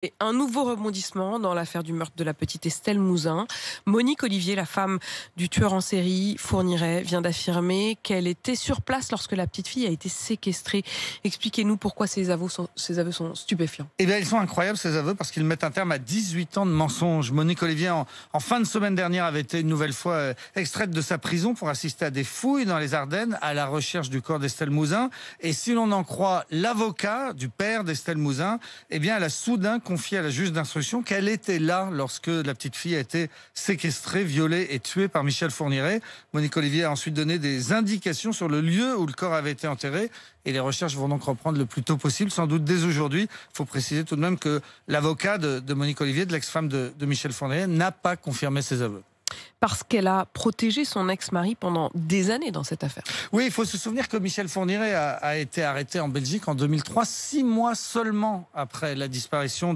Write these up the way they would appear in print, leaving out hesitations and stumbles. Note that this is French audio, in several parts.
Et un nouveau rebondissement dans l'affaire du meurtre de la petite Estelle Mouzin. Monique Olivier, la femme du tueur en série Fourniret, vient d'affirmer qu'elle était sur place lorsque la petite fille a été séquestrée. Expliquez-nous pourquoi ces aveux sont stupéfiants. Eh bien, ils sont incroyables, ces aveux, parce qu'ils mettent un terme à 18 ans de mensonges. Monique Olivier, en fin de semaine dernière, avait été une nouvelle fois extraite de sa prison pour assister à des fouilles dans les Ardennes à la recherche du corps d'Estelle Mouzin. Et si l'on en croit l'avocat du père d'Estelle Mouzin, eh bien, elle a soudain confié à la juge d'instruction qu'elle était là lorsque la petite fille a été séquestrée, violée et tuée par Michel Fourniret. Monique Olivier a ensuite donné des indications sur le lieu où le corps avait été enterré. Et les recherches vont donc reprendre le plus tôt possible, sans doute dès aujourd'hui. Il faut préciser tout de même que l'avocat de Monique Olivier, de l'ex-femme de Michel Fourniret, n'a pas confirmé ses aveux. Parce qu'elle a protégé son ex-mari pendant des années dans cette affaire. Oui, il faut se souvenir que Michel Fourniret a été arrêté en Belgique en 2003, 6 mois seulement après la disparition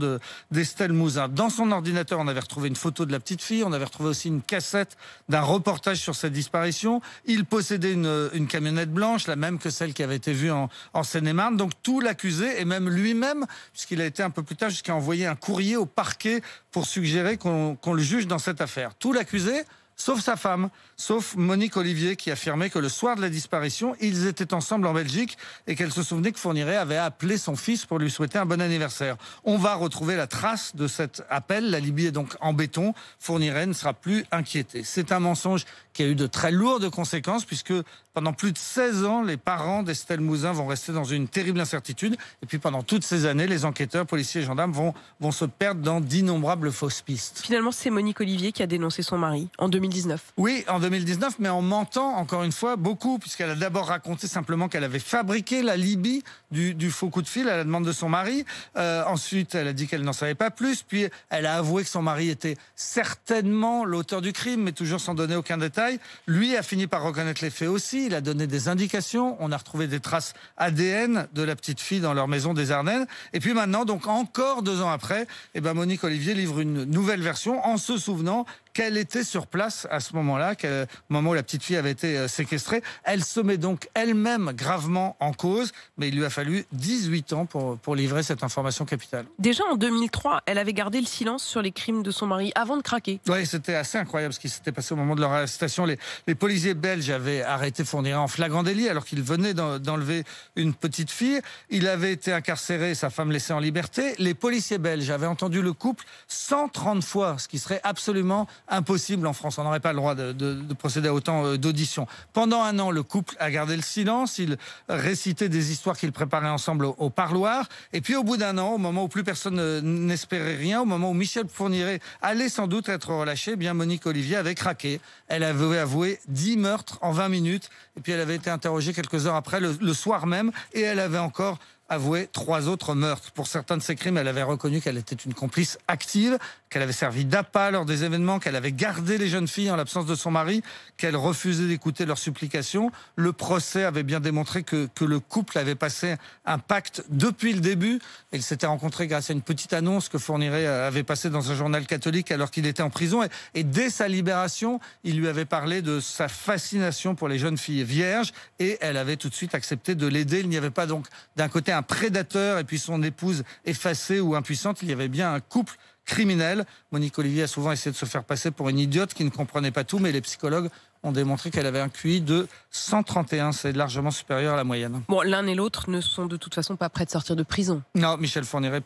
d'Estelle Mouzin. Dans son ordinateur, on avait retrouvé une photo de la petite fille, on avait retrouvé aussi une cassette d'un reportage sur cette disparition. Il possédait une camionnette blanche, la même que celle qui avait été vue en Seine-et-Marne. Donc tout l'accusé, et même lui-même, puisqu'il a été un peu plus tard jusqu'à envoyer un courrier au parquet pour suggérer qu'on le juge dans cette affaire. Tout l'accusé, sauf sa femme, sauf Monique Olivier, qui affirmait que le soir de la disparition, ils étaient ensemble en Belgique et qu'elle se souvenait que Fourniret avait appelé son fils pour lui souhaiter un bon anniversaire. On va retrouver la trace de cet appel. La Libye est donc en béton. Fourniret ne sera plus inquiété. C'est un mensonge qui a eu de très lourdes conséquences puisque pendant plus de 16 ans, les parents d'Estelle Mouzin vont rester dans une terrible incertitude. Et puis pendant toutes ces années, les enquêteurs, policiers et gendarmes vont se perdre dans d'innombrables fausses pistes. Finalement, c'est Monique Olivier qui a dénoncé son mari en 2019. Oui, en 2019, mais en mentant, encore une fois, beaucoup, puisqu'elle a d'abord raconté simplement qu'elle avait fabriqué l'alibi du faux coup de fil à la demande de son mari. Ensuite, elle a dit qu'elle n'en savait pas plus. Puis, elle a avoué que son mari était certainement l'auteur du crime, mais toujours sans donner aucun détail. Lui a fini par reconnaître les faits aussi. Il a donné des indications. On a retrouvé des traces ADN de la petite fille dans leur maison des Ardennes. Et puis maintenant, donc encore 2 ans après, eh ben Monique Olivier livre une nouvelle version en se souvenant qu'elle était sur place à ce moment-là, au moment où la petite fille avait été séquestrée. Elle se met donc elle-même gravement en cause, mais il lui a fallu 18 ans pour livrer cette information capitale. Déjà en 2003, elle avait gardé le silence sur les crimes de son mari avant de craquer. Oui, c'était assez incroyable ce qui s'était passé au moment de leur arrestation. Les policiers belges avaient arrêté Fourniret en flagrant délit alors qu'il venait d'enlever une petite fille. Il avait été incarcéré, sa femme laissée en liberté. Les policiers belges avaient entendu le couple 130 fois, ce qui serait absolument impossible en France. On n'aurait pas le droit de procéder à autant d'auditions. Pendant 1 an, le couple a gardé le silence. Ils récitaient des histoires qu'ils préparaient ensemble au parloir. Et puis au bout d'1 an, au moment où plus personne n'espérait rien, au moment où Michel Fourniret allait sans doute être relâché, eh bien Monique Olivier avait craqué. Elle avait avoué 10 meurtres en 20 minutes. Et puis elle avait été interrogée quelques heures après, le soir même. Et elle avait encore avoué 3 autres meurtres. Pour certains de ces crimes, elle avait reconnu qu'elle était une complice active, qu'elle avait servi d'appât lors des événements, qu'elle avait gardé les jeunes filles en l'absence de son mari, qu'elle refusait d'écouter leurs supplications. Le procès avait bien démontré que le couple avait passé un pacte depuis le début. Ils s'étaient rencontrés grâce à une petite annonce que Fourniret avait passée dans un journal catholique alors qu'il était en prison. Et dès sa libération, il lui avait parlé de sa fascination pour les jeunes filles vierges et elle avait tout de suite accepté de l'aider. Il n'y avait pas donc d'un côté un prédateur et puis son épouse effacée ou impuissante. Il y avait bien un couple criminel. Monique Olivier a souvent essayé de se faire passer pour une idiote qui ne comprenait pas tout, mais les psychologues ont démontré qu'elle avait un QI de 131. C'est largement supérieur à la moyenne. Bon, l'un et l'autre ne sont de toute façon pas prêts de sortir de prison. Non, Michel Fourniret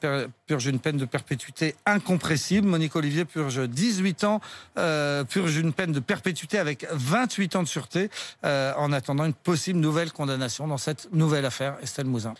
purge une peine de perpétuité incompressible. Monique Olivier purge 18 ans, purge une peine de perpétuité avec 28 ans de sûreté en attendant une possible nouvelle condamnation dans cette nouvelle affaire Estelle Mouzin.